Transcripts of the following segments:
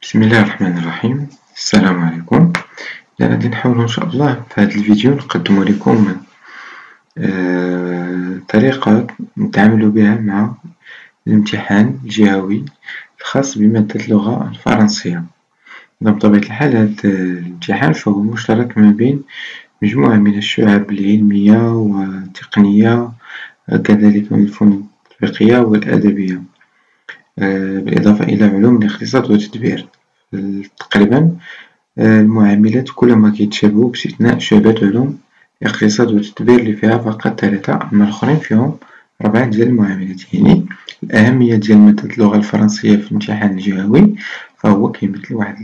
بسم الله الرحمن الرحيم. السلام عليكم. غادي نحاول ان شاء الله في هذا الفيديو نقدم لكم طريقة نتعامل بها مع الامتحان الجهوي الخاص بمادة اللغة الفرنسية. بطبيعة الحال هذا الامتحان فهو مشترك ما بين مجموعة من الشعب العلمية والتقنية، كذلك من الفنون التطبيقية والأدبية، بالإضافة إلى علوم الاقتصاد والتدبير. تقريبا المعاملات كلما كيتشابهو باستثناء شعبة علوم الاقتصاد والتدبير اللي فيها فقط 3، أما الآخرين فيهم 4 ديال المعاملات. يعني الأهمية ديال مادة اللغة الفرنسية في الامتحان الجهوي فهو كيمثل واحد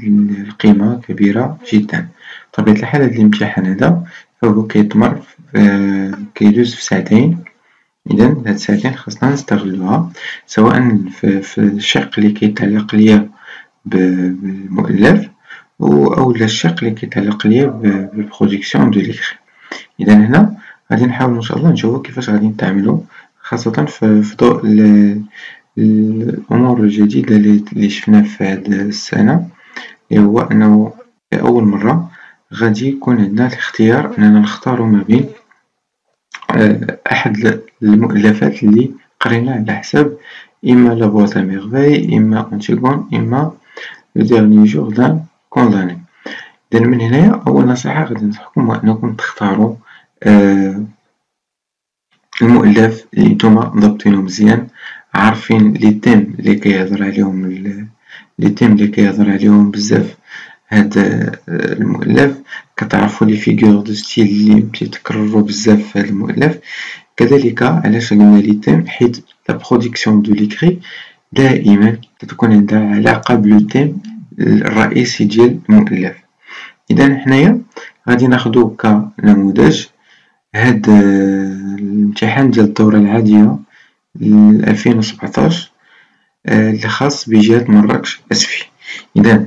القيمة كبيرة جدا. بطبيعة الحال هاد الامتحان هذا فهو كيدوز في ساعتين، إذا هاد الساعتين خاصنا نستغلوها سواء في الشق اللي كيتعلق ليا بالمؤلف أو الشق اللي كيتعلق ليا بالبرودكسيون دو ليكري. إذا هنا غادي نحاول إن شاء الله نشوفو كيفاش غادي نتعاملو، خاصة في ضوء الأمور الجديدة اللي شفنا في هاد السنة، اللي هو أنه لأول مرة غادي يكون عندنا الاختيار أننا نختارو ما بين أحد المؤلفات اللي قريناه على حساب إما لا بواط à merveille، إما أنتيغون، إما لو ديرني جور دان كونداني. إذا من هنايا أول نصيحة غادي ننصحكم هو أنكم تختاروا المؤلف اللي نتوما ضابطينو مزيان، عارفين لي تيم اللي كيهضر عليهم بزاف هذا المؤلف، كتعرفوا لي فيغور دو ستيل اللي كيتكرروا بزاف في هذا المؤلف. كذلك علاش قلنا لي تيم، حيت لا برودكسيون دو ليكري دائما كتكون عندها علاقة بلو تيم الرئيسي ديال المؤلف. إذا حنايا غادي ناخدو كنموذج هاد الامتحان ديال الدورة العادية 2017 اللي خاص بجهة مراكش أسفي. إذا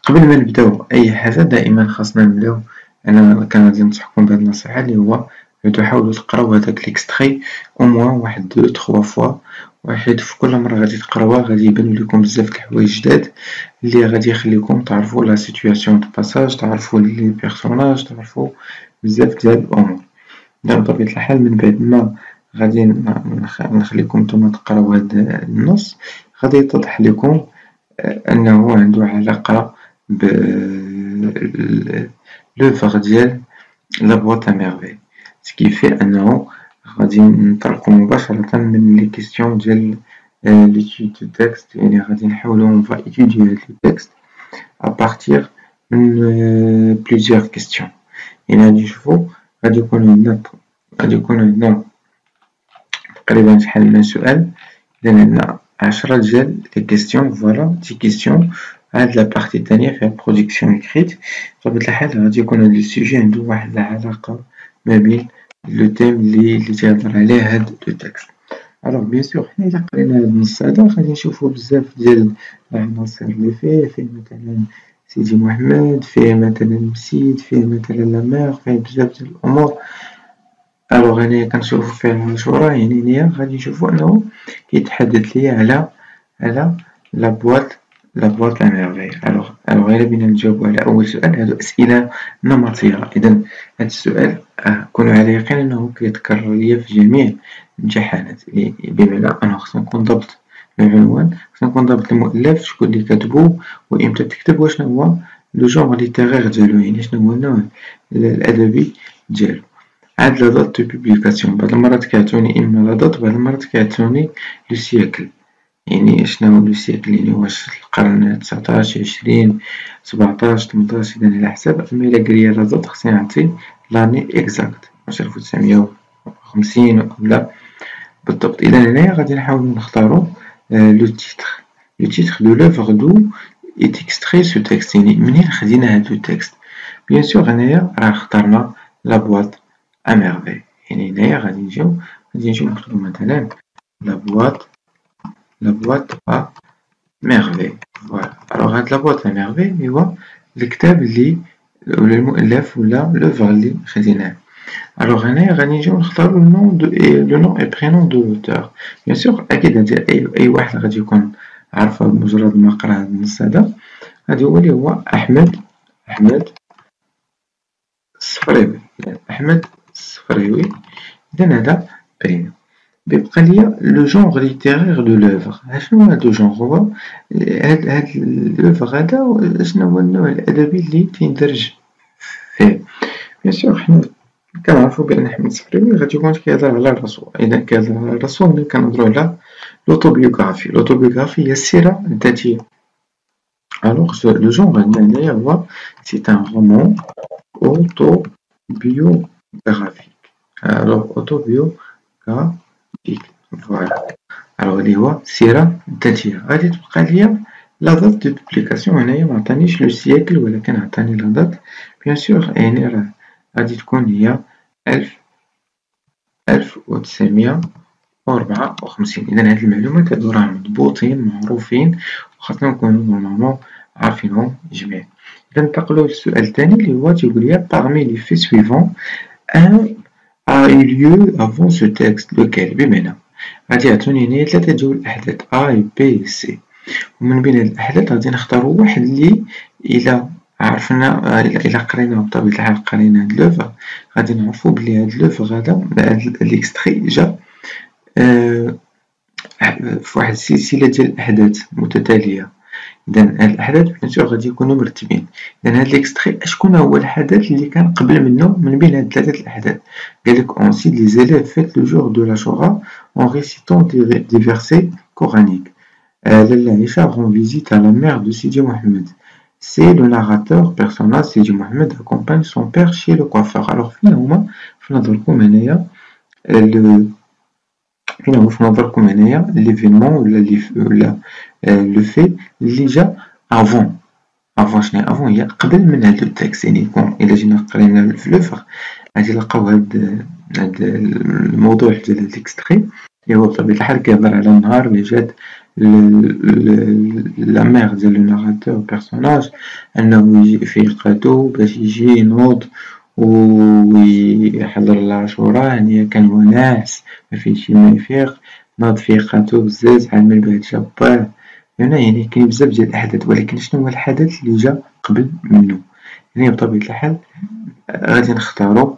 قبل ما نبداو أي حاجة دائما خاصنا نبداو، أنا كنغادي ننصحكم بهاد النصيحة اللي هو تحاولوا تقراو هداك ليكستري أو موان واحد 2-3 فوا، حيت في كل مرة غادي تقراوها غادي يبانو ليكم بزاف د الحوايج جداد اللي غادي يخليكم تعرفوا لا سيتوياسيون دو باساج، تعرفوا لي بيرسوناج، تعرفوا بزاف ديال الأمور. بطبيعة الحال من بعد ما غادي نخليكم نتوما تقراو هاد النص غادي يتضح لكم أنه عنده علاقة ب لوفر ديال لا بواط à merveille، سكيفي أنه غادي ننطلقو مباشرة من لي كيسيون ديال ليتود دو تكست. يعني غادي نحاولو نفا إتوديو هاد لو تكست à partir من plusieurs questions. يعني غادي نشوفو غادي يكون عندنا تقريبا شحال من سؤال. إذا عندنا 10 ديال لي كيسيون، فوالا 10 كيسيون. هاد لا بارتي الثانية فيها برودكسيون إكريت. بطبيعة الحال غادي يكون هاد السوجي عندو واحد العلاقة ما بين لو تيم اللي تيهضر عليه هاد لو تكست. ألوغ بيان سور حنا إلا قرينا هاد النص هذا غادي نشوفو بزاف ديال العناصر اللي فيه مثلا سيدي محمد، فيه مثلا مسيد، فيه مثلا لا ميغ، فيه بزاف ديال الأمور. ألوغ هنايا كنشوفو فيه المشهورة، يعني هنايا غادي نشوفو أنه كيتحدث ليا على لا بواط à merveille. ألوغ إلا بغينا نجاوبو على أول سؤال، هادو أسئلة نمطية. إذا هاد السؤال كونوا على يقين أنه كيتكرر ليا في جميع الامتحانات، بمعنى أنا خصني نكون ضابط العنوان، خصني نكون ضابط المؤلف، شكون اللي كاتبو وإمتى تكتب، وشنو هو لو جونغ ليتيرير ديالو، يعني شنو هو النوع الأدبي ديالو. عاد لا دات دو بوبليكاسيون، بعض المرات كيعطوني إما لا دات، بعض المرات كيعطوني لو سيكل، يعني شنو هو لو سيكل، يعني واش القرن 19 20 17 18، إذا على حساب. أما إلا قاليا لا دات خصني نعطي لاني إكزاكت، واش 1950 ولا بالضبط. إذا هنايا غادي نحاولو نختارو لو تيتر دو لوفر دو إيت إكستري سو تكست، يعني منين خدينا هاد لو تكست. بيان سور هنايا راه اخترنا لا بواط à merveille، يعني هنايا غادي نجيو نكتبو مثلا لا بواط à merveille. فوالا. ألوغ هاد لا بواط à merveille هو الكتاب اللي ولا المؤلف ولا لوفر اللي خديناه. ألوغ هنايا غادي نجيو نختارو لو نون إي برينون دو لوتور. بيان سور أكيد أي واحد غادي يكون عارفة بمجرد ما نقرا هاد النص هذا، غادي هو اللي هو أحمد الصفريوي، أحمد الصفريوي. إذا هذا برينو. بيبقى ليا لو جونغ ليتيرير دو لوفغ. شنو هاد لو جونغ؟ هو هاد لوفغ هذا شنو هو النوع الأدبي اللي تيندرج فيه. بيان سور حنا كنعرفو بأن أحمد الصفريوي غادي يكون كيهضر على راسو، إذا كيهضر على راسو هنا كنهضرو على لوطوبيوغرافي. لوطوبيوغرافي هي السيرة الذاتية. ألوغ لو جونغ عندنا هنايا هو سي ان رومون autobiographique. Alors, autobiographique. Voilà. Alors, اللي هو السيرة الذاتية. غادي تبقى ليا لا دات دو بوبليكاسيون. هنايا معطانيش لو سيكل ولكن عطاني لا دات. بيان سور يعني راه غادي تكون هي 1954. إذا هاد المعلومات هادو راه مضبوطين معروفين وخاصنا نكونو نورمالمون عارفينهم جميعا. إذا ننتقلو للسؤال الثاني اللي هو تيقول لي parmi les faits suivants un a eu lieu avant ce texte lequel. بمعنى غادي يعطوني هنايا ثلاثة ديال الأحداث A B C، ومن بين هاد الأحداث غادي نختارو واحد اللي إلا عرفنا إلا قرينا بطبيعة الحال قرينا هاد لوفر غادي نعرفو بلي هاد لوفر هذا هاد ليكستري جا فواحد السلسلة ديال الأحداث متتالية. إذا هاد الأحداث بيان سور غادي يكونو مرتبين. إذا هاد ليكستري شكون هو الحدث اللي كان قبل منو من بين هاد ثلاثة الأحداث؟ قالك أون سيت لي زيليف فيت لو جور دو لا شورا أون ريسيتون دي فيرسي كورانيك. لالا عيشة rend visite à la mère de Sidi Mohamed. C'est le narrateur personnage Sidi Mohamed accompagne son père chez le coiffeur. Alors فين هما في نظركم هنايا فين هو في نظركم هنايا ليفينمون ولا لو في اللي جا افون شنو افون؟ هي قبل من هاد لو تيكست. يعني كون الا جينا قرينا في لوفر غادي نلقاو هاد الموضوع ديال هاد ليكستري اللي هو بطبيعة الحال كيهضر على النهار اللي جات لا ميغ ديال لو ناراتور بيرسوناج انه يجي يفيقاتو باش يجي ينوض ويحضر العاشوراء. يعني كان هو ناعس مفيهش ما يفيق، ناض فيقاتو بزاز عمل باه تشباه. هنا يعني كاين بزاف ديال الأحداث، ولكن شنو هو الحدث اللي جا قبل منو؟ يعني بطبيعة الحال غادي نختارو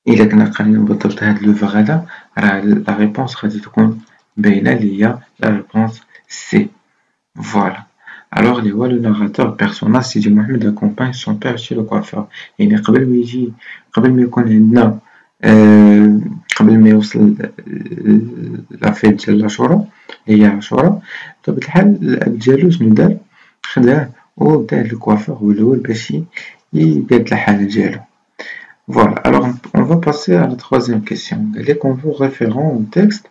إلا كنا قرينا بالضبط هاد لوفر هذا راه لا ريبونس غادي تكون باينة اللي هي لا ريبونس سي. فوالا. Alors اللي هو لو ناراتور بيرسوناج سيدي محمد accompagne son père chez le coiffeur. يعني قبل ما يكون عندنا قبل ما يوصل لافيت ديال العاشوراء اللي هي عاشوراء بطبيعة الحال الأب ديالو شنو دار؟ خداه وبدا هاد الكوافور هو الأول باش يقاد الحالة ديالو. Voilà, alors on va passer à la troisième question. En vous référant au texte,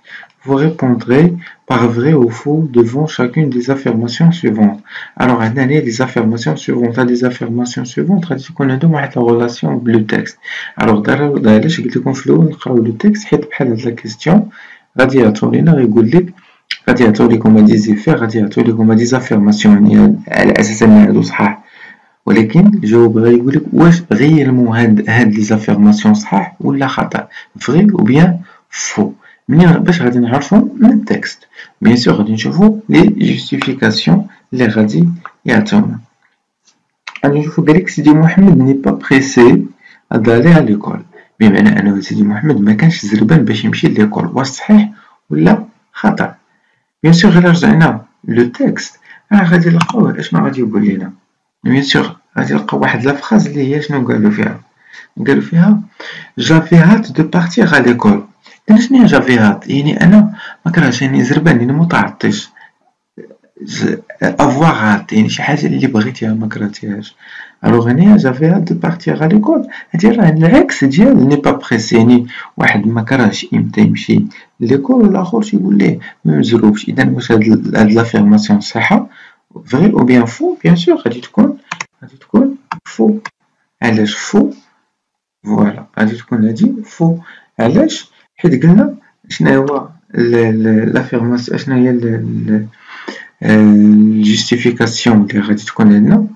vous répondrez par vrai ou faux devant chacune des affirmations suivantes. Alors, on a les affirmations suivantes. Les affirmations suivantes, on a la relation avec le texte. Alors, d'ailleurs, je vais vous le texte, la question, comme des effets, comme des affirmations, ولكن الجواب غادي يقولك واش غيالمون هاد لي زافيرماسيون صحاح ولا خطأ، فري او بيان فو. منين باش غادي نعرفو من التكست؟ بيان سور غادي نشوفو لي جوستيفيكاسيون لي غادي يعطيونا. غادي نشوفو قالك سيدي محمد ني با بريسي d'aller à l'école، بمعنى انه سيدي محمد ما كانش زربان باش يمشي ليكول. واش صحيح ولا خطأ؟ بيان سور غير رجعنا لو تكست راه غادي نلقاوه اشنو غادي يقول لينا. بيان سور غادي نلقاو واحد لافراز اللي هي شنو قالو فيها جافي هات دو بارتيغ على ليكول. شنو هي جافي هات؟ يعني انا ما كرهتش، يعني زربان، يعني متعطش. افواغ هات يعني شي حاجه اللي بغيتيها ما كرهتيهاش. الوغ هنايا جافي هات دو بارتيغ على ليكول هادي راه العكس ديال ني با بريسي، يعني واحد ما كرهش امتى يمشي ليكول والاخر تيقول ليه ما مزروبش. اذا واش هاد لافيرماسيون صحيحه فري او بيان فو؟ بيان سور غادي تكون فو. علاش فو؟ فوالا غادي تكون هادي فو. علاش؟ حيت قلنا شنو هو لافيرماسيون، شنو هي الجوستيفيكاسيون اللي غادي تكون عندنا.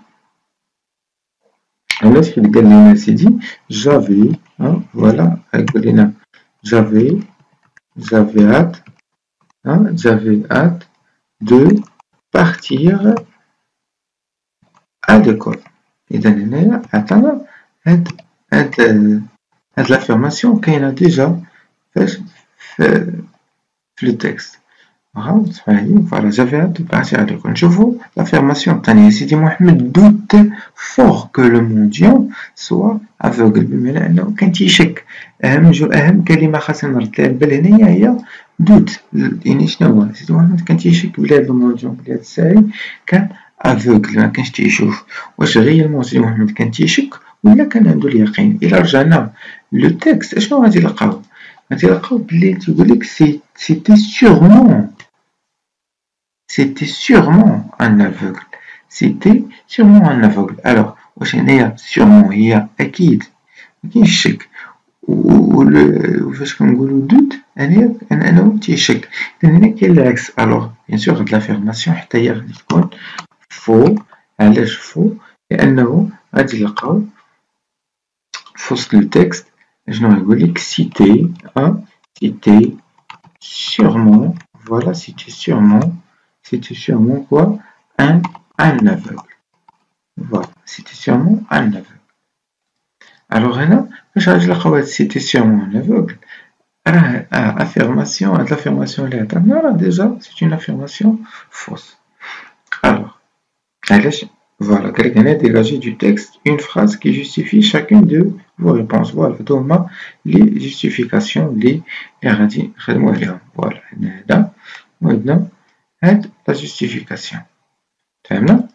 علاش؟ حيت قال لنا سيدي جافي فوالا غيقول لنا جافي هات دو partir à l'école. إذا هنايا عطانا هاد l'affirmation كاينة ديجا في le texte. Voilà, j'avais hâte de partir à l'école. نشوفو l'affirmation الثانية. سيدي محمد doute fort que le mendiant soit aveugle. بمعنى أنه كان تيشك. أهم كلمة خاصنا نرد لها البال هنايا هي doute. يعني شنو هو؟ سيدي محمد كان تيشك بلي هاد المونجيون بلي هاد الساعي كان افوغل، ما كانش تيشوف. واش غيالمون سيدي محمد كان تيشك ولا كان عنده اليقين؟ الى رجعنا لو تيكست اشنو غادي نلقاو؟ غادي نلقاو بلي تيقولك سيتي سيغمون ان افوغل. سيتي سيغمون ان افوغل. الوغ واش هنايا سيغمون هي اكيد مكاينش الشك، وفاش كنقولو دوت هنايا انه تيشك. اذا هنا كاين العكس. الوغ بيان سور هاد لافيرماسيون حتى هي غادي تكون فو. علاش فو؟ لانه غادي نلقاو في وسط لو تيكست شنو غيقولك سيتي سيتي sûrement. Voilà, c'était sûrement quoi? Un aveugle. Voilà, c'était sûrement un aveugle. Alors هنا فاش غادي نلقاو هاد c'était sûrement un aveugle، راه affirmation. هاد l'affirmation اللي عطانا راه ديجا c'est une affirmation fausse. Alors علاش؟ Voilà, قالك هنا dégager du texte une phrase qui justifie chacune de vos réponses. Voilà, هادو هما les justifications اللي غادي نخدمو عليهم. Voilà, هنا هدا وعندنا هاد la justification. فهمنا؟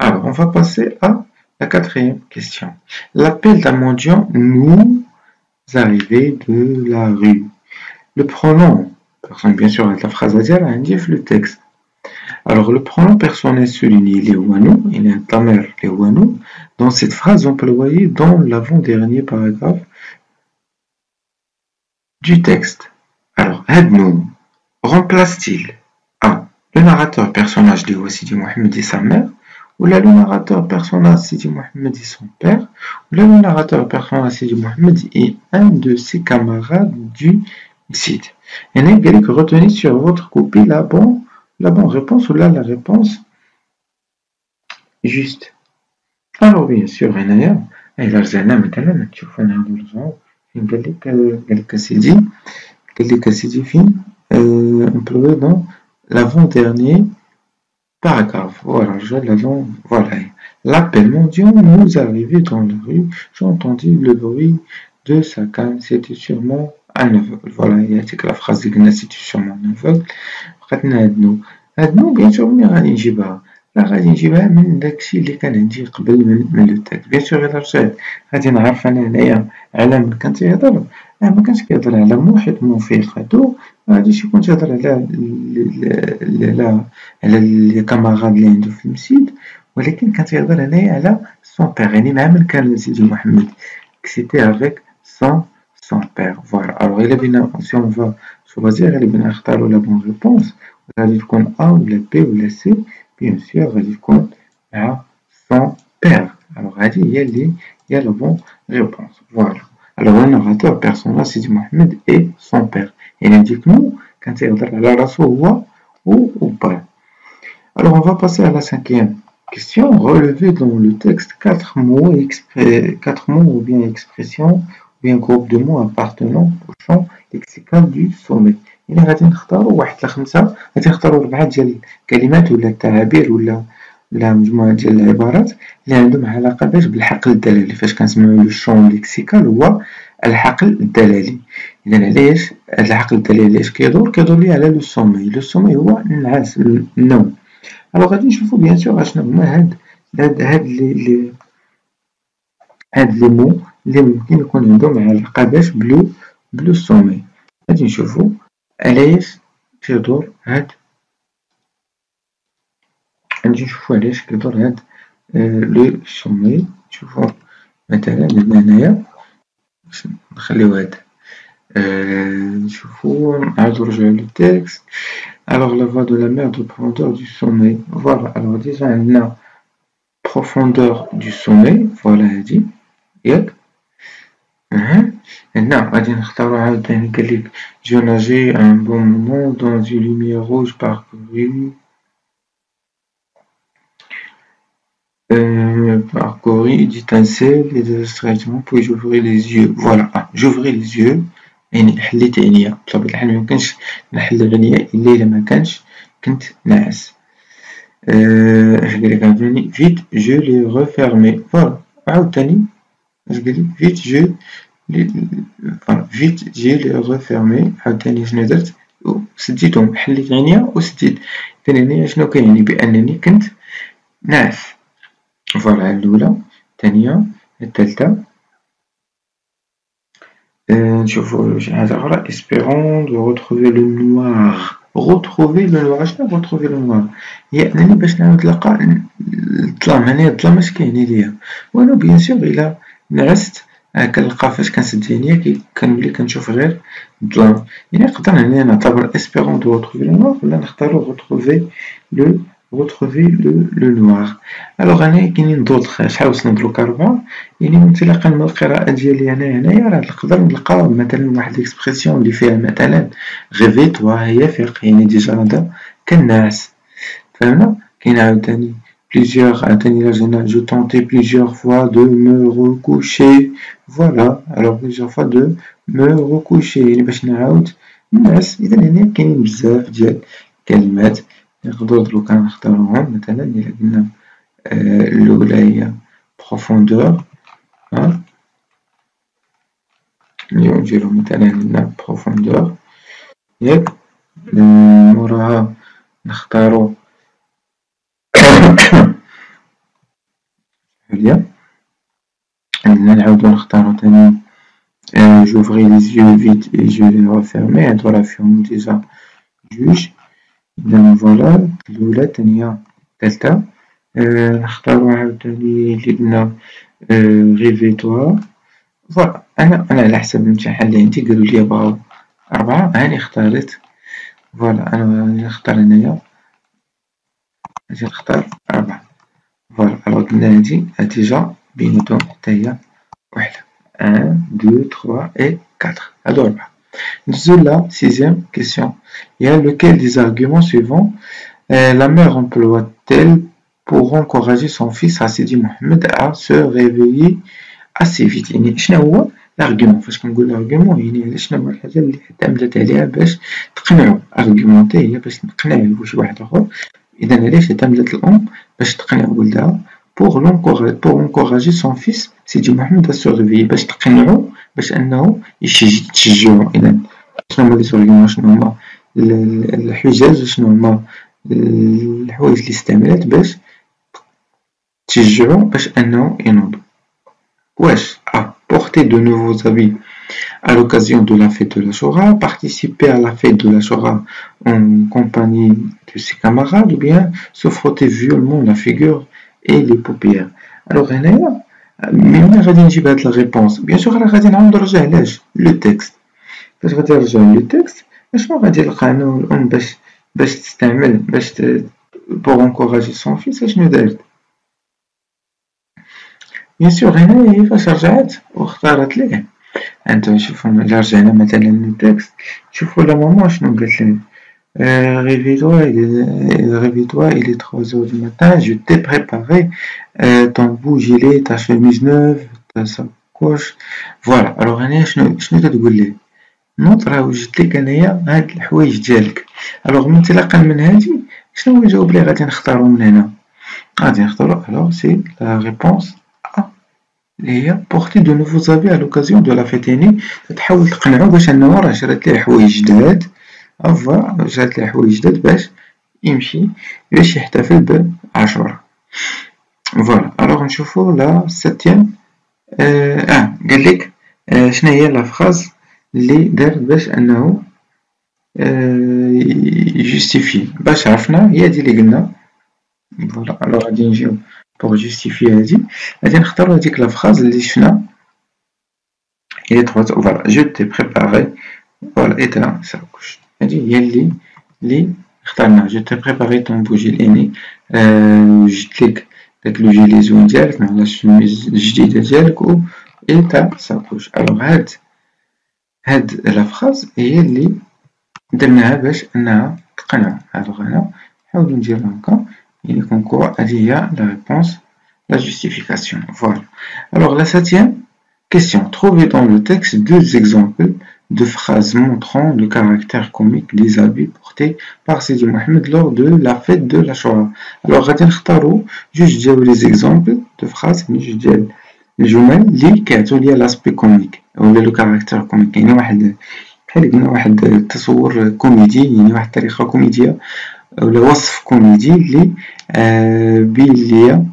Alors, on va passer à la quatrième question. L'appel d'un mendiant nous arrivait de la rue. Le pronom, bien sûr, la phrase à dire indique le texte. Alors, le pronom personnel souligné, les ouanou, il est un tamer, les ouanou, dans cette phrase employée dans l'avant-dernier paragraphe du texte. Alors, hadnou remplace-t-il A. Le narrateur personnage de Sidi Mohamed et sa mère, ou là le narrateur personnage Sidi Mohamed et son père, ou là le narrateur personnage Sidi Mohamed et un de ses camarades du site. Et que retenez sur votre copie la bonne réponse ou là la réponse juste. Alors bien sûr, il a رجعنا مثلا نشوفو نعاودو نرجعو فين قالك سيدي فين employé dans l'avant-dernier paragraphe. Voilà, voilà. L'appel mendiant nous arrivait dans la rue. J'ai entendu le bruit de sa canne. C'était sûrement un aveugle. Voilà, il y a que la phrase de c'était sûrement un aveugle. هادنو bien sûr ملي غادي نجيبها غادي نجيبها من داكشي اللي كان عندي قبل من لو تاك. بيان سور الا رجعت غادي نعرف انا هنايا على من كان تيهضر. ما كانش كيهضر على محيط موفيق. هادو غاديش يكون تيهضر على لي كاماراد اللي عنده في المسجد، ولكن كان تيهضر هنايا على سون بير. يعني مع من كان سيدي محمد سيتي افيك سون بير. فوالا. الوغ الا بينا سي اون فا شوازير اللي بينا نختارو لا بون ريبونس غادي تكون A ولا B ولا C. بيان سور غادي تكون مع son père. Alors هادي هي اللي هي la bonne réponse. Voilà. Alors le narrateur personnage Sidi Mohamed et son père. Il indique nous quand il يهضر على راسو هو ou pas. Alors on va passer à la cinquième question. Relevez dans le texte 4 mots ou bien expressions ou bien groupe de mots appartenant au champ lexical du sommet. يعني غادي نختاروا واحد لخمسة، غادي نختاروا 4 ديال الكلمات ولا التعابير ولا مجموعة ديال العبارات اللي عندهم علاقة بالحقل الدلالي. فاش كنسمعوا لو شون ليكسيكال هو الحقل الدلالي. إذا علاش هاد الحقل الدلالي علاش كيدور ليه على لو سومي. لو سومي هو النعاس النوم. الوغ غادي نشوفوا بيان سور اشنو هما هاد لي مو اللي ممكن يكون عندهم علاقة بلو سومي. غادي نشوفوا علاش كيدور هاد لو سومي. نشوفوا مثلا هنايا نخليو هاد نشوفوا نعاودو نرجعو للتكست. Alors la voix de la mer de profondeur du sommet. Voilà, alors déjà عندنا profondeur du sommet. Voilà هادي ياك. هنا غادي نختارو عاوتاني قالك جو ناجي un bon moment dans une lumière rouge parcourue me parcourir d'étincelles et de straigement puis j'ouvris les yeux. Voilà, j'ouvris les yeux يعني حليت عينيا بطبيعة الحال ميمكنش نحل عينيا إلا إلا مكانش كنت ناعس. اش قالك عاوتاني vite je les refermé. فوالا عاوتاني اش قالي vite je فوالا vite je les refermé. عاوتاني شنو درت سديتهم حليت عينيا وسديت. إذن هنايا شنو كيعني بأنني كنت ناعس. فوالا الأولى الثانية الثالثة. نشوفو شي حاجة أخرى espérons de retrouver le noir. retrouver le noir. شنو retrouver le noir؟ هي أنني باش نعاود نلقى الظلام. هنايا الظلام اش كيعني ليا؟ والو بيان سور إلا نعست كنلقى فاش كنسد عينيا كنولي كنشوف غير الظلام. يعني نقدر هنايا نعتبر espérons de retrouver le noir ولا نختارو retrouver le noir. الوغ هنايا كاينين دوطخ شحال وصلنا دروك 4. يعني انطلاقا من القراءة ديالي هنايا راه نقدر نلقى مثلا واحد ليكسبرسيون اللي فيها مثلا غيفي توا هي فيق. يعني ديجا هذا كنعس فهمنا. كاين عاوتاني plusieurs عاوتاني إلا جينا je tentais plusieurs fois de me recoucher. فوالا alors plusieurs fois de me recoucher يعني باش نعاود نعس. إذا هنا كاينين بزاف ديال الكلمات نقدرو دروكا نختاروهم. مثلا إلا قلنا الأولى هي profondeur. اليوم نديرو مثلا هنا profondeur ياك. موراها نختارو حلية. عندنا نعاودو نختارو تاني j'ouvris les yeux vite et je les refermais. هادو راه فيهم ديجا جوج. إذا فوالا الأولى الثانية الثالثة. نختارو عاوتاني لي قلنا غيفي توا. فوالا أنا على حسب الامتحان اللي عندي قالولي بغاو 4 هاني اختاريت. فوالا أنا نختار هنايا غادي نختار 4. فوالا الوغ قلنا هادي ديجا بيناتهم حتى هي وحدة 1 2 3 et 4. هادو 4. ندوزو لا 6ème question. Il y a lequel des arguments suivants la mère emploie-t-elle pour encourager son fils Sidi Mohamed à se réveiller assez vite؟ يعني شنو هو l'argument؟ فاش كنقول l'argument يعني شنو هو الحاجة اللي اعتمدت عليها باش تقنعو. argumenter هي باش نقنعو شي واحد آخر. إذا علاش اعتمدت الأم باش تقنع ولدها pour encourager son fils Sidi Mohamed à se réveiller باش تقنعو باش أنه تشجعو. إذا شنو هما لي زارغيومون؟ شنو هما الحجج؟ شنو هما الحوايج اللي استعملات باش تشجعو باش أنه ينوض؟ واش porter de nouveaux habits à l'occasion de la fête de l'Achoura, participer à la fête de l'Achoura en compagnie de ses camarades, ou bien se frotter violemment la figure et les paupières. Alors هنايا من غادي نجيب هاد لا ريبونس؟ بيان سور راه غادي نعاود نرجع لاش لو تكست. فاش غادي نرجع لو تكست اشنو غادي نلقى انه الام باش تستعمل باش pour encourager son fils اشنو دارت؟ بيان سور هنايا هي فاش رجعت واختارت ليه. انتو شوفو إلا رجعنا مثلا للتكست شوفو لا مامان شنو قالت ليه. réveille-toi, il est 3h du matin, je t'ai préparé ton beau gilet, ta chemise neuve, ta sacoche. Voilà, alors هنايا شنو تتقول ليه؟ نوض راه وجدت لك انايا هاد الحوايج ديالك. الوغ من انطلاقا من هادي شنو هو الجواب اللي غادي نختارو من هنا؟ غادي نختارو الوغ سي لا ريبونس اللي هي porter de nouveaux habits à l'occasion de la fête. يعني تحاول تقنعو باش انه راه شرات ليه حوايج جداد. فوالا جات ليه حوايج جداد باش يمشي باش يحتفل بعاشوراء. فوالا الوغ نشوفو لا 7ème. قالك شنو هي لا فراز اللي دار باش انه يجوستيفي. باش عرفنا هي هادي اللي قلنا. فوالا الوغ غادي نجيو pour justifier هادي غادي نختارو هاديك لا فراز اللي شفنا هي فوالا je t'ai préparé فوالا et ta sacoche. هادي هي اللي اخترناها. je t'ai préparé ton beau gilet يعني وجدتلك داك لو جيلي زوين ديالك مع لا شميز الجديدة ديالك و et ta sacoche. الوغ هاد لا فراز هي اللي درناها باش انها تقنعو. الوغ هنا نحاولو نديرو هكا يعني كونكوا هادي هي لا ريبونس la justification. Voilà. Alors la 7e question. Trouvez dans le texte 2 exemples de phrases montrant le caractère comique des habits portés par Sidi Mohamed lors de la fête de la Shoah. Alors غادي نختاروا جوج ديال les exemples de phrases يعني جوج ديال الجمل اللي كيعطيو ليا لاسبي كوميك ولا لو كاركتير كوميك يعني واحد بحال قلنا واحد التصور كوميدي يعني واحد الطريقه كوميديه ولا وصف كوميدي اللي بين ليا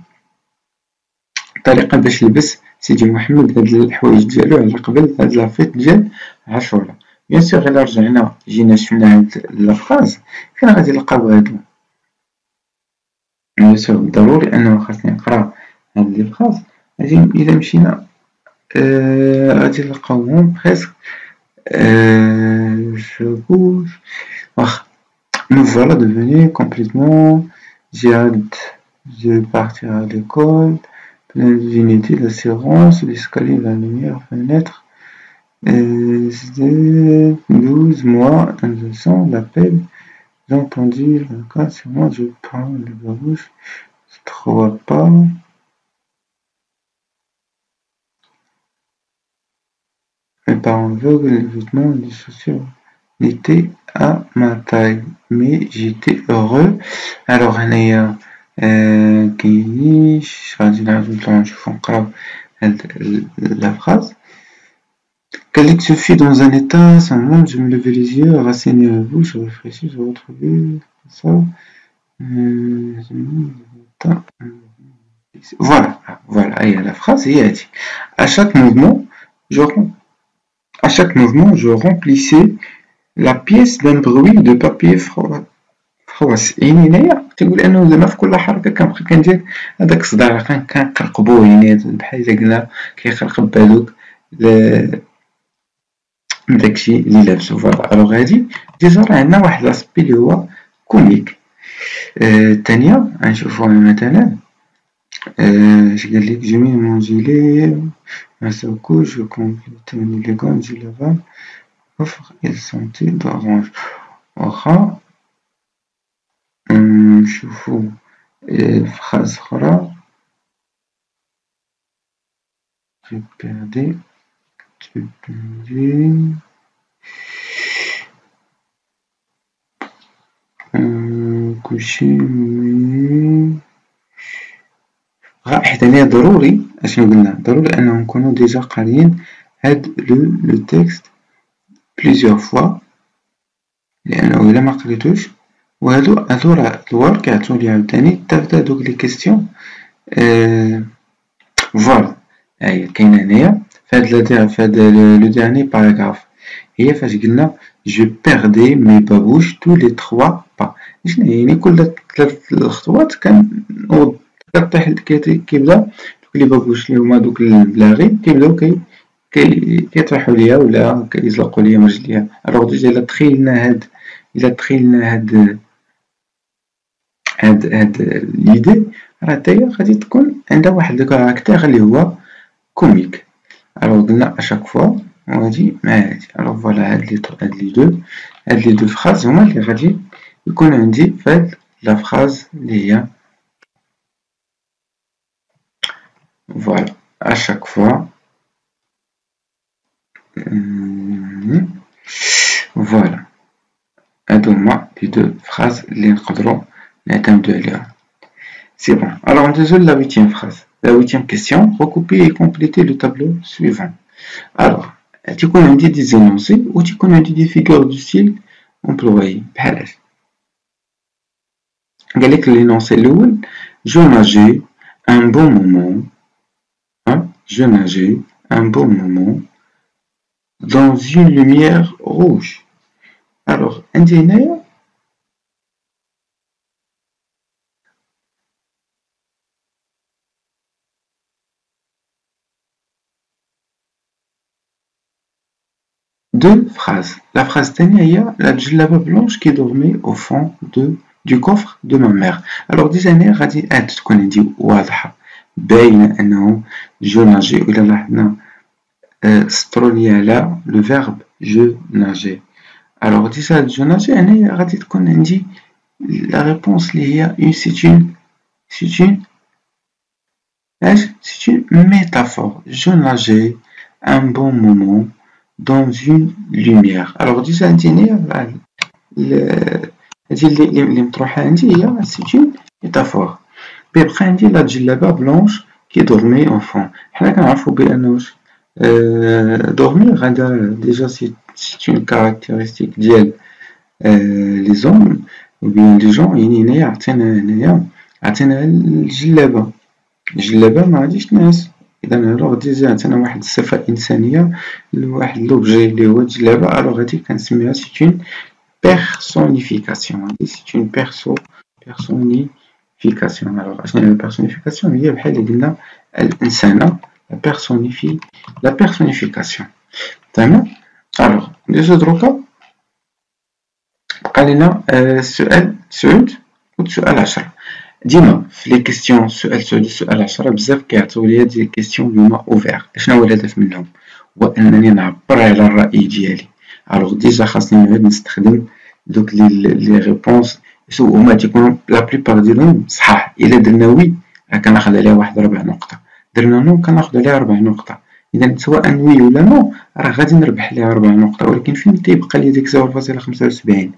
طريقه باش لبس سيدي محمد هاد الحوايج ديالو على قبل هاد لافيت ديال عاشوراء. بيان سور الا رجعنا جينا شفنا هاد لافراز فين غادي نلقاو هادو بيان سور ضروري انه خاصني نقرا هاد لي فراز غادي الا مشينا غادي نلقاوهم بريسك je bouge me voilà devenu complètement j'ai hâte de partir à l'école plein d'unité d'assurance l'escalier la lumière fenêtre 12 mois innocent l'appel j'ai entendu le cas sur moi je prends le babouche je trouve pas mes parents veulent que les vêtements et les chaussures n'étaient à ma taille mais j'étais heureux alors هنايا كاينيش غادي نعاودو نشوفو نقراو هاد la phrase Quelqu'un se fit dans un état semblable, je me levais les yeux, rasséné la bouche, je réfléchis, je retrouvais ça. Voilà, et la phrase est dit. À chaque mouvement, je remplissais la pièce d'un bruit de papier فخواص يعني هنايا تقول انه زعما في كل حركه كنبقى كندير هذاك الصداع كنقرقبوه يعني بحال الا قلنا كيخرقب بهذوك داكشي اللي لابسو فوالا الوغ هادي ديجا راه عندنا واحد لاسبي اللي هو كوميك الثانيه غنشوفوها مثلا اش قال لك جميل مون جيلي ما ساكوش كومبليت من ليغون دي لافان offre il sentait d'orange واخا نشوفو phrase أخرى tu perdais coucher حيت هنا ضروري اشنو قلنا ضروري انه نكونو ديجا قاريين هاد لو تكست بليزيور فوا لانه الا ما قريتوش وهادو راه الوار كيعطيولي عاوتاني تبدا دوك لي كيستيون فوالا هاهي كاينه هنايا فهاد لو ديرني باراغراف هي فاش قلنا جو بيردي مي بابوش تو لي 3 با شنو يعني كل 3 خطوات كطيح كيبدا دوك لي بابوش اللي هما دوك البلاغي كيبداو كيطيحوا ليا ولا كيزلقوا ليا من رجليا الوغ ديجا الا تخيلنا هاد ليدي راه حتى غادي تكون عندها واحد الكاركتير اللي هو كوميك الوغ قلنا اشاك فوا وهادي مع هادي الوغ فوالا هاد لي دو فراز هما اللي غادي يكون عندي فهاد لا فراز اللي هي فوالا اشاك فوا فوالا هادو هما لي دو فراز اللي نقدرو نعتمدو عليهم سي بون alors on désolé la 8e phrase la 8e question recopier et compléter le tableau suivant alors تيكون عندي دي زينونسي و تيكون عندي دي فيغور دو ستيل امبلويي بحال هاد قالك لينونسي الاول جو ناجي un bon moment je nageais un bon moment dans une lumière rouge alors عندي هنايا deux phrases. La phrase الثانية هي la djellaba blanche qui dormait au fond du coffre de ma mère. Alors ديجا هنا غادي تكون عندي واضحة باينة أنه جو ناجي وإلا لاحظنا سطرو ليا على لو فيرب جو ناجي. Alors ديجا جو ناجي هنايا غادي تكون عندي لا ريبونس اللي هي c'est une C'est une métaphore. Je nageais un bon moment dans une lumière. Alors déjà c'est une métaphore. بيبقى عندي لا جلابة بلونش كي دورمي enfant. حنا كنعرفو بأنه dormir غادا déjà c'est une caractéristique ديال les hommes ou bien les gens. يعني هنايا عطينا الجلابة ما غاديش تنعس. إذا الوغ ديجا عطينا واحد الصفة إنسانية لواحد لوبجي لي هو الجلابة. ألوغ هادي كنسميها c'est une personnification. C'est une personnification. Alors أشنو هي personnification؟ هي بحال اللي قلنا الإنسانة la personnification. تمام. ألوغ ديجا دروكا بقى لينا السؤال 9 والسؤال 10. ديما في لي كيستيون السؤال 9 والسؤال 10 بزاف كيعطيو ليا دي كيستيون اللي هما اوفير. شنو هو الهدف منهم؟ هو انني نعبر على الراي ديالي. الوغ ديجا خاصني نعود نستخدم دوك لي ريبونس هما تيكونوا لا بليبار ديالهم صحاح. الا درنا وي كناخذ عليها واحد 4 نقطة، درنا نو كناخذ عليها 4 نقطة. اذا سواء وي ولا نو راه غادي نربح عليها 4 نقطة. ولكن فين تيبقى لي ديك 0.75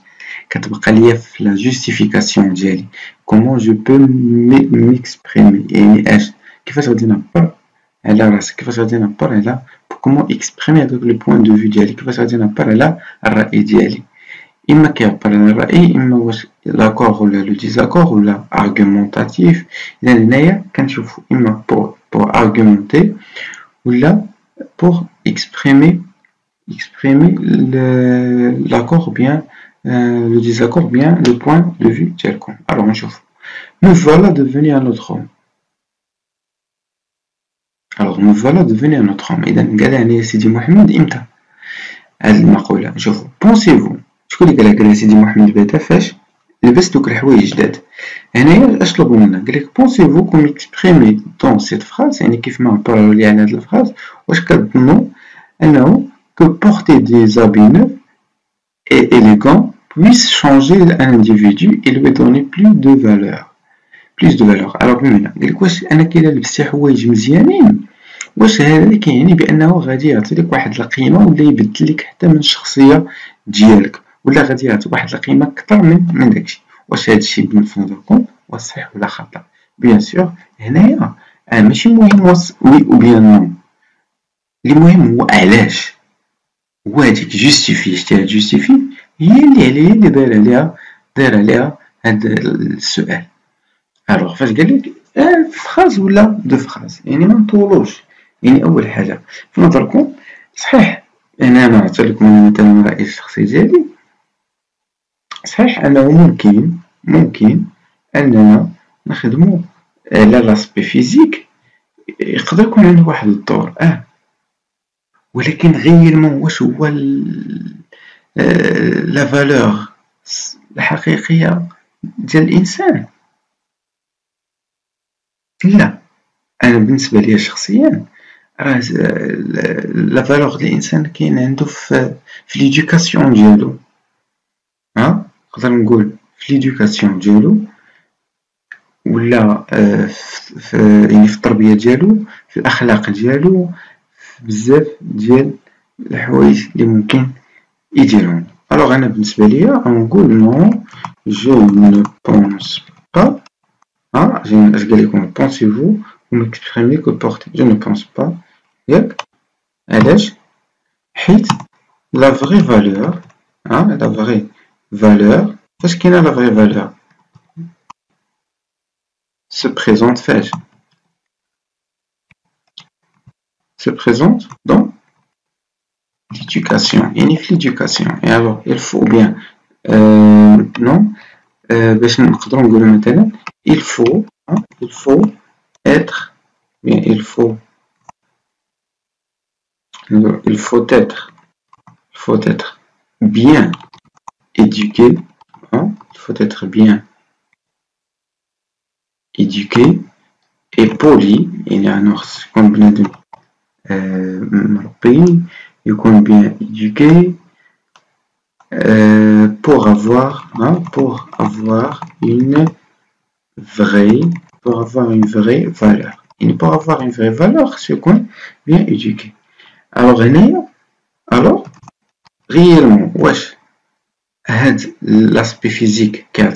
كتبقى ليا في لا جوستيفيكاسيون ديالي. كومون جو بو ميكسبريمي، يعني اش كيفاش غادي نعبر على راسك، كيفاش غادي نعبر على كومون اكسبريمي هذوك لو بوين دو في ديالي، كيفاش غادي نعبر على الراي ديالي. اما كيعبر على الراي، اما واش لاكور ولا لو ديزاكور ولا ارغومونطاتيف. اذا هنايا كنشوفو اما بور ارغومونتي ولا بور اكسبريمي l'accord ou bien le désaccord, bien le point de vue ديالكم. Alors نشوف. Me voilà devenu un autre homme. Alors me voilà devenu un autre homme. إذا قالها لي سيدي محمد إمتى؟ هاد المقولة نشوفو. Pensez-vous. شكون اللي قالها سيدي محمد بعدا فاش لبس دوك الحوايج جداد؟ هنايا اش طلبو منا؟ قالك pensez-vous qu'on exprime dans cette phrase، يعني كيف ما عبروا لي على هاد الفراز، واش كتظنوا أنه que porter des habits neufs et élégants puisse changer un individu et lui donner plus de valeur. Alors بمعنى قالك واش انا كي لبستي حوايج مزيانين واش هذا كيعني بانه غادي يعطي لك واحد القيمه ولا يبدل لك حتى من الشخصيه ديالك، ولا غادي يعطي واحد القيمه اكثر من داكشي. واش هذا الشيء في نظركم واش صحيح ولا خطا؟ بيان سور هنايا ماشي مهم وي او بيان نو، اللي مهم هو علاش. وهاديك جوستيفي شتيها جوستيفي هي اللي دار عليها هاد السؤال. الوغ فاش قالك فراز ولا دو فراز، يعني ما نطولوش. يعني اول حاجه في نظركم صحيح، انا نعطيلكم مثلا الراي الشخصي ديالي، صحيح انه ممكن اننا نخدمو على لاسبي فيزيك، يقدر يكون عنده واحد الدور ولكن غيرمون واش هو لا فالور الحقيقيه ديال الانسان؟ لا، انا بالنسبه لي شخصيا راه لا فالور ديال الانسان كاين عنده في ليدوكاسيون ديالو. نقدر نقول في ليدوكاسيون ديالو ولا يعني في التربيه ديالو، في الاخلاق ديالو، بزاف ديال الحوايج اللي ممكن يديرهم. الوغ انا بالنسبه ليا نقول نو جو ne pense pas. اش قال لكم pensez-vous ou m'exprimez que porter؟ je ne pense pas. ياك علاش؟ حيت la vraie valeur la vraie valeur فاش كاينه la vraie valeur se présente فاش se présente dans l'éducation. يعني في l'éducation. et alors il faut bien non باش نقدروا نقولوا مثلا il faut être bien il faut être bien éduqué. Il faut être bien éduqué et poli. يعني يكون بنادم مربي، يكون bien éduqué pour avoir une vraie valeur. pour avoir une vraie valeur, c'est qu'on bien éduqué. Alors, réellement, wesh, l'aspect physique qui a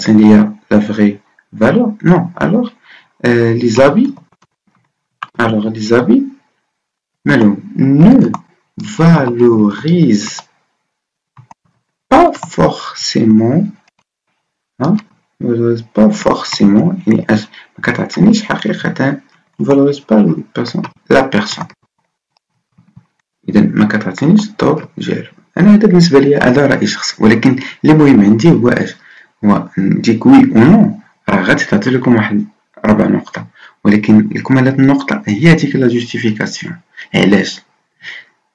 la vraie valeur, non. Alors, les habits, mais non, ne valorisent pas forcément, hein, ne valorisent pas forcément, يعني ما كتعطينيش حقيقة ne valorise pas la personne. إذا ما كتعطينيش الدور ديالو. أنا هذا بالنسبة لي هذا رأي شخصي، ولكن اللي مهم عندي هو اش؟ هو نديك وي أو نو، راه غادي تعطي لكم واحد 4 نقطة، ولكن لكم هاد النقطة هي هاديك لا جوستيفيكاسيون. علاش؟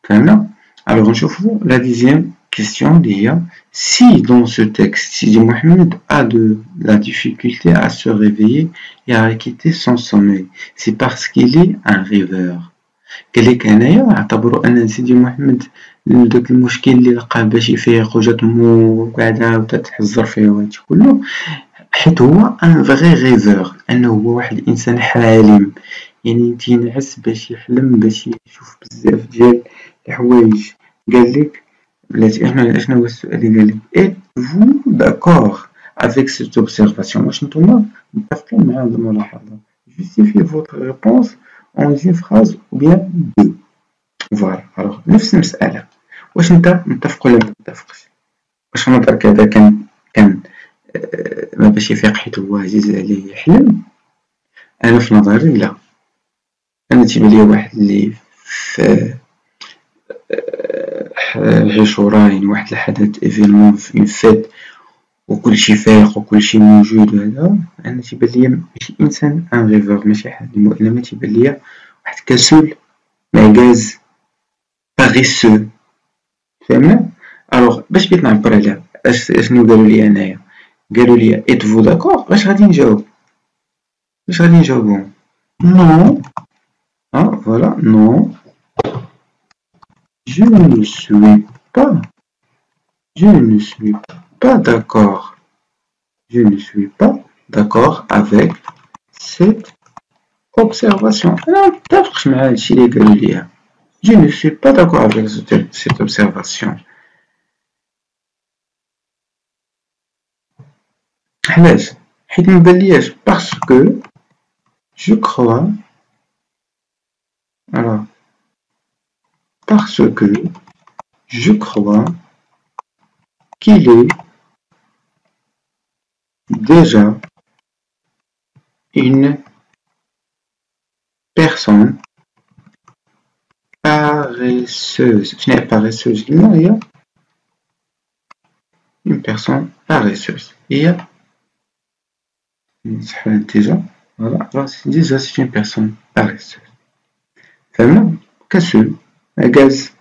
فهمنا؟ Alors نشوفو la deuxième question اللي هي si dans ce texte Sidi Mohamed a de la difficulté à se réveiller et à quitter son sommeil, c'est parce qu'il est un rêveur. قال لك هنايا اعتبروا ان سيدي محمد داك المشكل اللي لقاه باش يفيق وجات مو قاعده عاوتاني تحزر فيه وهادشي كله، حيت هو ان فغي ريفور، انه هو واحد الانسان حالم، يعني تينعس باش يحلم باش يشوف بزاف ديال الحوايج. قال لك بلاتي شنو هو السؤال اللي قال لك اي فو داكور افيك سيت اوبسيرفاسيون، واش نتوما متفقين مع هاد الملاحظه؟ justifiez votre réponse en une phrase ou bien deux. فوالا. الوغ نفس المسألة، واش نتا متفق ولا متفقش؟ واش في نظرك هذا كان ما باش يفيق حيت هو عزيز عليه يحلم؟ أنا في نظري لا. أنا تيبان ليا واحد اللي في عاشوراء واحد الحدث ايفينمون في اون فيت وكلشي فايق وكلشي موجود وهذا، أنا تيبان ليا ماشي إنسان ان ريفور، ماشي حالم، وإنما تيبان ليا واحد كسول معكاز باريسو. فهمنا؟ الوغ باش بغيت نعبر عليها اشنو قالوا لي انايا، قالوا لي êtes vous d'accord، واش غادي نجاوب؟ نو. فوالا نو je ne suis pas d'accord. Je ne suis pas d'accord avec cette observation. أنا متفقش مع هادشي اللي قالوا لي. Je ne suis pas d'accord avec cette observation. علاش؟ حيت مبانلياش باسكو je crois. Alors, parce que je crois qu'il est déjà une personne paresseuse. Je n'ai pas paresseuse, non, il y a une personne paresseuse. Il y a déjà, voilà, déjà c'est une personne paresseuse. فهمنا؟ كسول غاز.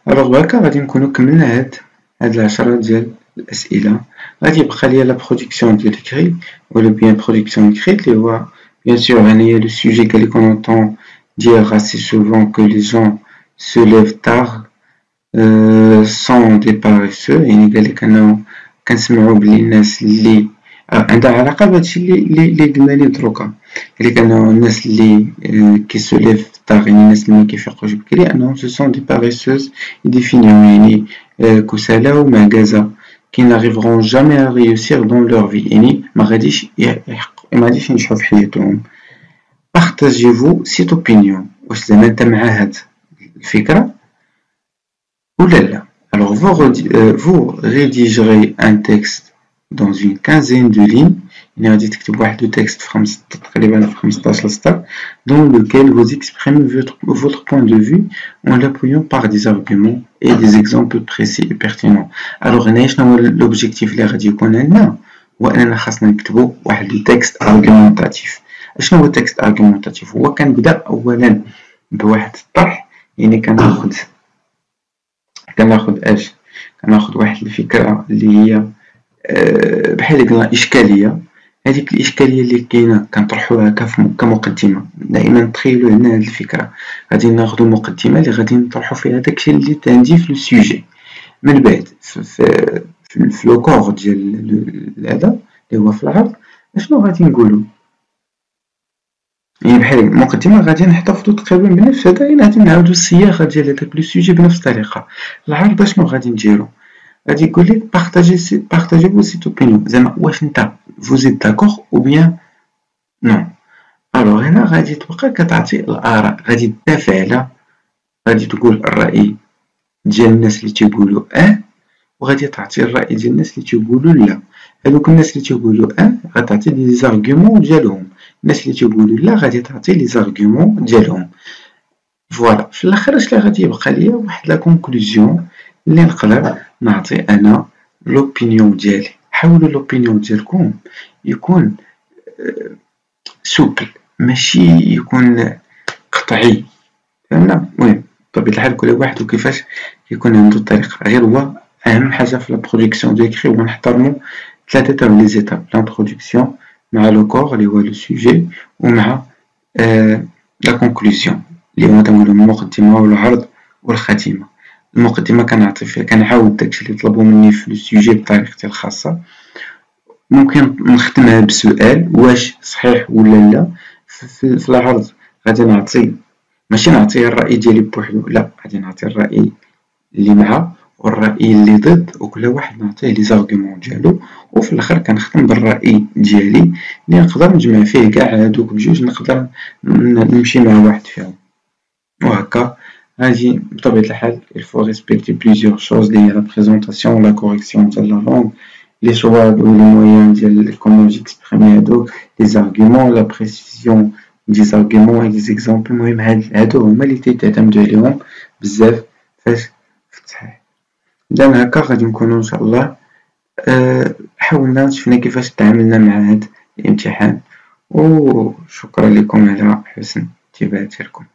الوغ هكا غادي نكونو كملنا هاد العشرة ديال الأسئلة. غادي يبقى ليا لا برودكسيون ديال الكري ولا بيان برودكسيون écrite اللي هو bien sûr هنايا لو سوجي قال لك on entend dire assez souvent que les gens se lèvent tard sont des paresseux، يعني قال لك أنه كنسمعو بلي الناس اللي عندها علاقة بهادشي اللي قلنا ليه دروكا، قال لك أنه الناس اللي كي سو ليف تاغ، يعني الناس اللي مكيفيقوش بكري، أنهم سو سون دي باريسوز يديفينيو، يعني كسالى ومعكازة qui n'arriveront jamais à réussir dans leur vie، يعني ما غاديش ينجحوا في حياتهم. Partagez-vous cette opinion، واش زعما انت مع هاد الفكرة ولا لا؟ Alors vous rédigerez un texte dans une quinzaine de lignes، يعني غادي تكتب واحد لو تكست تقريبا في 15 سطر dans lequel vous exprimez votre point de vue en l'appuyant par des arguments et des exemples précis et pertinents. Alors هنايا شنو هو l'objectif اللي غادي يكون عندنا؟ هو اننا خاصنا نكتبو واحد لو تكست argumentatif. شنو هو التكست argumentatif؟ هو كنبدا اولا بواحد الطرح، يعني كناخد اش؟ كناخد واحد الفكرة اللي هي بحال قلنا إشكالية. هذيك الإشكالية اللي كاينة كنطرحوها كمقدمة. دائما تخيلوا هنا هاد الفكرة، غادي ناخدو مقدمة اللي غادي نطرحو فيها داكشي اللي عندي في السوجي. من بعد في لو كور ديال هذا اللي هو في العرض، اشنو غادي نقولو؟ يعني بحال المقدمة غادي نحتفظو تقريبا بنفس هذا، يعني غادي نعاودو الصياغة ديال هداك لو سوجي بنفس الطريقة. العرض اشنو غادي نديرو؟ غادي يقولك بارطاجي فو سيت اوبينيون، زعما واش نتا فوزيت داكوغ او بيان نو. الوغ هنا غادي تبقى كتعطي الآراء، غادي تدافع على، غادي تقول الرأي ديال الناس اللي تيقولوا وغادي تعطي الرأي ديال الناس اللي تيقولوا لا. هادوك الناس اللي تيقولوا غتعطي لي زارغيومون ديالهم، الناس اللي تيقولوا لا غادي تعطي لي زارغيومون ديالهم. فوالا في الاخر اش اللي غادي يبقى ليا؟ واحد لا كونكلوزيون اللي نقدر نعطي انا لوبينيون ديالي. حاولوا لوبينيون ديالكم يكون سوبل، ماشي يكون قطعي، فهمنا؟ المهم بطبيعة الحال كل واحد وكيفاش يكون عنده الطريقة، غير هو أهم حاجة في لا برودكسيون دو إكري هو نحترمو ثلاثة تاع لي زيتاب: لانترودكسيون مع لو كور اللي هو لو سوجي ومع لا كونكلوزيون اللي هما تنقولو المقدمة والعرض والخاتمة. المقدمة كنعطي فيها كنعاود داكشي اللي طلبو مني في لو سوجي بطريقتي الخاصة، ممكن نختمها بسؤال واش صحيح ولا لا. في العرض غادي نعطي، ماشي نعطي الرأي ديالي بوحدو، لا غادي نعطي الرأي اللي مع والرأي اللي ضد، وكل واحد نعطيه لي زارغيومون ديالو، وفي الاخر كنختم بالرأي ديالي اللي نقدر نجمع فيه كاع هادوك بجوج، نقدر نمشي مع واحد فيهم. وهكا هادي بطبيعة الحال il faut respecter plusieurs choses اللي هي لا بريزونطاسيون لا كوريكسيون ديال لا لونغ، لي شوا و لي مويان ديال كومون جيكسبريمي هادوك لي زارغيومون، لا بريسيزيون دي زارغيومون اي دي زيكزامبل. المهم هادو هما اللي تيعتمدو عليهم بزاف فاش في التصحيح. إذا هكا غادي نكونو إن شاء الله حاولنا شفنا كيفاش تعاملنا مع هاد الامتحان، وشكرا لكم على حسن انتباه ديالكم.